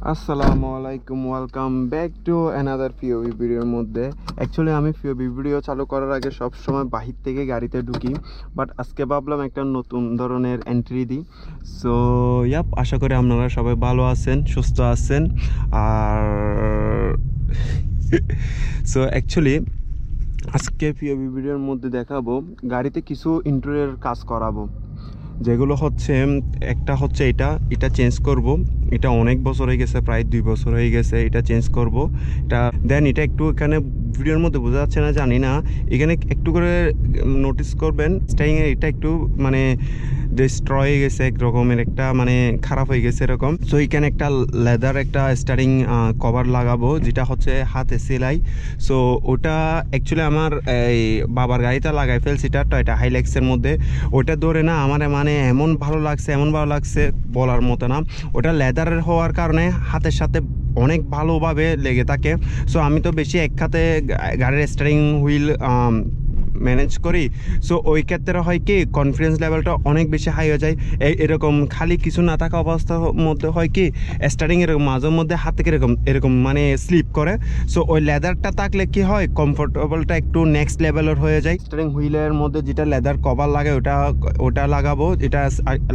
আসসালামু আলাইকুম, welcome back to another POV ভিডিওর মধ্যে। অ্যাকচুয়ালি আমি পিওভি ভিডিও চালু করার আগে সব সময় বাহির থেকে গাড়িতে ঢুকি, বাট আজকে ভাবলাম একটা নতুন ধরনের এন্ট্রি দিই। সো আশা করি আপনারা সবাই ভালো আছেন, সুস্থ আছেন। আর সো অ্যাকচুয়ালি আজকে পিওভি ভিডিওর মধ্যে দেখাবো গাড়িতে কিছু ইন্টেরিয়র কাজ করাবো, যেগুলো হচ্ছে একটা হচ্ছে এটা চেঞ্জ করব। এটা অনেক বছর হয়ে গেছে, প্রায় 2 বছর হয়ে গেছে। এটা চেঞ্জ করব। এটা একটু এখানে ভিডিওর মধ্যে বোঝা যাচ্ছে না জানি না, এখানে একটু করে নোটিস করবেন স্টাইংয়ের এটা একটু মানে ডিস্ট্রয় হয়ে গেছে, এক রকমের একটা মানে খারাপ হয়ে গেছে এরকম। সো এখানে একটা লেদার একটা স্টারিং কভার লাগাবো, যেটা হচ্ছে হাতে সেলাই। সো ওটা অ্যাকচুয়ালি আমার এই বাবার গাড়িটা লাগাই ফেলছি, এটা হাইলেক্সের মধ্যে। ওটা ধরে না আমার মানে এমন ভালো লাগছে বলার মতো না। ওটা লেদারের হওয়ার কারণে হাতের সাথে অনেক ভালোভাবে লেগে থাকে। সো আমি তো বেশি এক হাতে গাড়ির স্টারিং হুইল ম্যানেজ করি। সো ওই ক্ষেত্রে হয় কি কনফিডেন্স লেভেলটা অনেক বেশি হাই হয়ে যায়। এরকম খালি কিছু না থাকা অবস্থার মধ্যে হয় কি স্টারিং এরকম মাঝের মধ্যে হাত থেকে এরকম মানে স্লিপ করে। সো ওই লেদারটা থাকলে কি হয় কমফোর্টেবলটা একটু নেক্সট লেভেলের হয়ে যায়। স্টারিং হুইলের মধ্যে যেটা লেদার কভার লাগে ওটা লাগাবো, এটা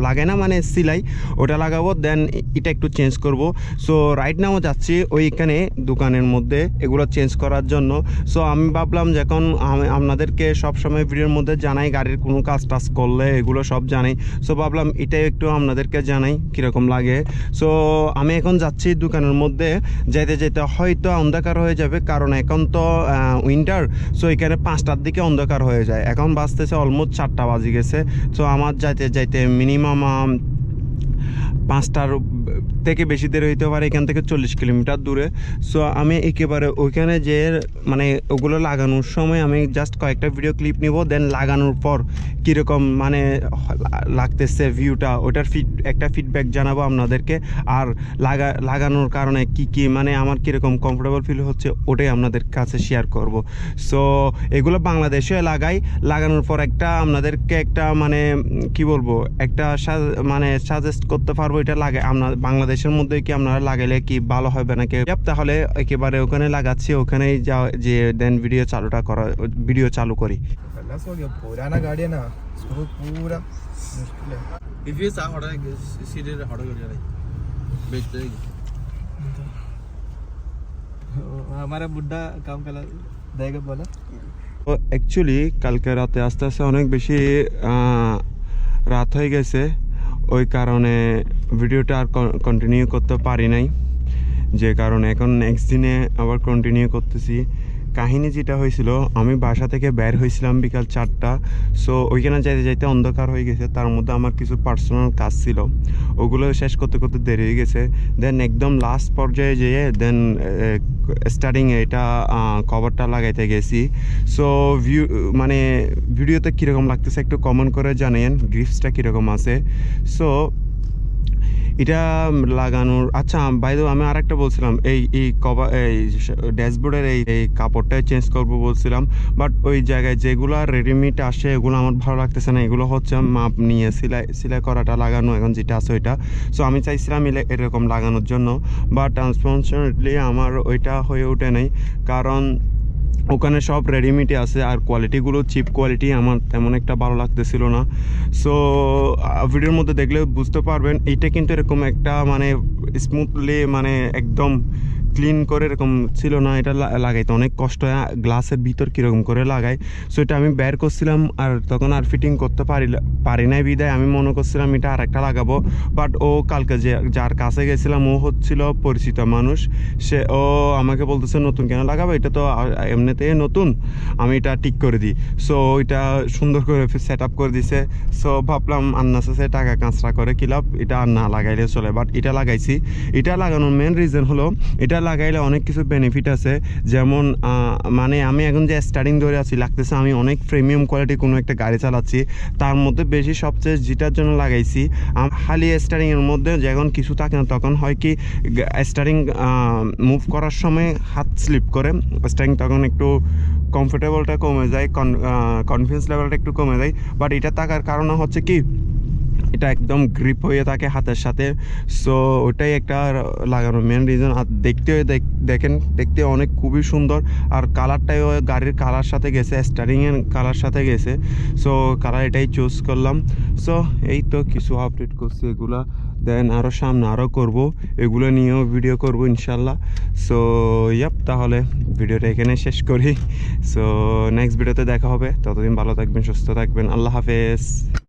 লাগে না মানে সিলাই, ওটা লাগাবো। দেন এটা একটু চেঞ্জ করব। সো রাইট নাও যাচ্ছি ওইখানে দোকানের মধ্যে এগুলো চেঞ্জ করার জন্য। সো আমি ভাবলাম যখন আপনাদেরকে সবসময় ভিডিওর মধ্যে জানাই গাড়ির কোনো কাজ টাজ করলে এগুলো সব জানাই, সো ভাবলাম এটাই একটু আপনাদেরকে জানাই কীরকম লাগে। সো আমি এখন যাচ্ছি দোকানের মধ্যে। যেতে যেতে হয়তো অন্ধকার হয়ে যাবে, কারণ এখন তো উইন্টার। সো এখানে 5টার দিকে অন্ধকার হয়ে যায়, এখন বাজতেছে অলমোস্ট 4টা বাজে গেছে। সো আমার যাইতে যাইতে মিনিমাম 5টার থেকে বেশি দেরি হইতে পারে, এখান থেকে 40 কিলোমিটার দূরে। সো আমি একেবারে ওইখানে যে মানে ওগুলো লাগানোর সময় আমি জাস্ট কয়েকটা ভিডিও ক্লিপ নিব, দেন লাগানোর পর কীরকম মানে লাগতেছে ভিউটা, ওটার একটা ফিডব্যাক জানাবো আপনাদেরকে। আর লাগানোর কারণে কি মানে আমার কীরকম কমফোর্টেবল ফিল হচ্ছে ওটাই আপনাদের কাছে শেয়ার করব। সো এগুলো বাংলাদেশে লাগানোর পর আপনাদেরকে একটা মানে কি বলবো একটা মানে সাজেস্ট করতে পারবো এটা আপনার বাংলাদেশের মধ্যে কি আপনারা লাগাইলে কি ভালো হবে নাকি। তাহলে একেবারে ওখানে লাগাচ্ছি, ওখানেই যে দেন ভিডিও চালু করি। पुराना गाड़ी है ना, उसको पूरा मुश्किल है। If you saw how सीधे हट गया रे बेच देगी हमारा बुड्ढा काम कर देगा बोला। তো অ্যাকচুয়ালি কালকে রাতে আস্তে আস্তে অনেক বেশি রাত হয়ে গেছে, ওই কারণে ভিডিওটা আর কন্টিনিউ করতে পারি নাই, যে কারণে এখন নেক্সট দিনে আবার কন্টিনিউ করতেছি। কাহিনী যেটা হয়েছিল, আমি বাসা থেকে বের হয়েছিলাম বিকাল 4টা। সো ওইখানে যাইতে যাইতে অন্ধকার হয়ে গেছে, তার মধ্যে আমার কিছু পার্সোনাল কাজ ছিল, ওগুলো শেষ করতে করতে দেরি হয়ে গেছে। দেন একদম লাস্ট পর্যায়ে যেয়ে দেন স্টার্টিংয়ে এটা কভারটা লাগাইতে গেছি। সো মানে ভিডিওতে কীরকম লাগতেছে একটু কমেন্ট করে জানেন, গ্রিপসটা কীরকম আছে। সো এটা লাগানোর আচ্ছা বাই দ্য ওয়ে আমি আরেকটা বলছিলাম, এই কভার এই ড্যাশবোর্ডের এই কাপড়টাই চেঞ্জ করবো বলছিলাম, বাট ওই জায়গায় যেগুলো রেডিমেড আসে এগুলো আমার ভালো লাগতেছে না। এগুলো হচ্ছে মাপ নিয়ে সেলাই করাটা লাগানো এখন যেটা আছে ওইটা। সো আমি চাইছিলাম এরকম লাগানোর জন্য, বাট আনফর্চুনেটলি আমার ওইটা হয়ে ওঠে নাই, কারণ ওখানে সব রেডিমেডই আছে আর কোয়ালিটিগুলো চিপ কোয়ালিটি, আমার তেমন একটা ভালো লাগতেছিল না। সো ভিডিওর মধ্যে দেখলে বুঝতে পারবেন এইটা কিন্তু এরকম একটা মানে স্মুথলি মানে একদম ক্লিন করে এরকম ছিল না। এটা লাগাইতে অনেক কষ্ট হয়, গ্লাসের ভিতর কীরকম করে লাগাই। সো এটা আমি বের করছিলাম আর তখন আর ফিটিং করতে পারি নাই বিদায় আমি মনে করছিলাম এটা আর একটা লাগাবো। বাট ও কালকে যার কাছে গেছিলাম ও হচ্ছিল পরিচিত মানুষ, ও আমাকে বলতেছে নতুন কেন লাগাবো, এটা তো এমনিতে নতুন, আমি এটা ঠিক করে দিই। সো এটা সুন্দর করে সেট আপ করে দিছে। সো ভাবলাম আন্নাসে টাকা কাঁচরা করে কি লাভ, এটা আর না লাগাইলে চলে। বাট এটা লাগাইছি। এটা লাগানোর মেন রিজন হলো এটা লাগাইলে অনেক কিছু বেনিফিট আছে, যেমন মানে আমি এখন যে স্টার্টিং ধরে আছি লাগতেছে আমি অনেক প্রিমিয়াম কোয়ালিটি কোনো একটা গাড়ি চালাচ্ছি। তার মধ্যে বেশি সবচেয়ে যেটার জন্য লাগাইছি, খালি স্টারিংয়ের মধ্যে যখন কিছু থাকে না তখন হয় কি স্টারিং মুভ করার সময় হাত স্লিপ করে, স্টারিং তখন একটু কমফোর্টেবলটা কমে যায়, কনফিডেন্স লেভেলটা একটু কমে যায়। বাট এটা থাকার কারণে হচ্ছে কি এটা একদম গ্রিপ হয়ে থাকে হাতের সাথে। সো ওটাই একটা লাগানো মেন রিজন। আর দেখেন দেখতে অনেক খুবই সুন্দর। আর কালারটাও গাড়ির কালার সাথে গেছে, স্টারিংয়ের কালার সাথে গেছে। সো কালার এটাই চুজ করলাম। সো এই তো কিছু আপডেট করছি এগুলা, দেন আরও সামনে আরও করব, এগুলো নিয়েও ভিডিও করব ইনশাল্লাহ। সো ইয়াপ, তাহলে ভিডিওটা এখানে শেষ করি। সো নেক্সট ভিডিওতে দেখা হবে, ততদিন ভালো থাকবেন, সুস্থ থাকবেন, আল্লাহ হাফেজ।